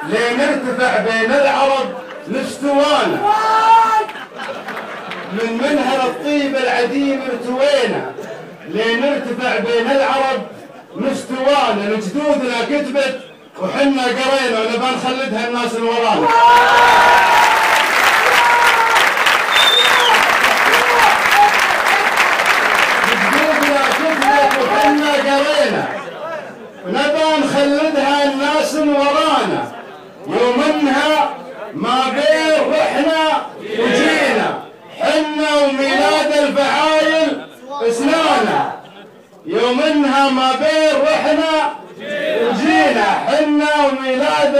لنرتفع بين العرب نستوانا، من منهل الطيب العديم ارتوينا، لنرتفع بين العرب نستوانا. لجدودنا كتبت وحنا قرينا ونبى نخلدها الناس اللي ورانا. جدودنا كتبت وحنا قرينا ونبى نخلدها الناس اللي ورانا. يومنها ما بين رحنا وجينا، حنا وميلاد الفعايل اسنانا. يومنها ما بين رحنا وجينا، حنا وميلاد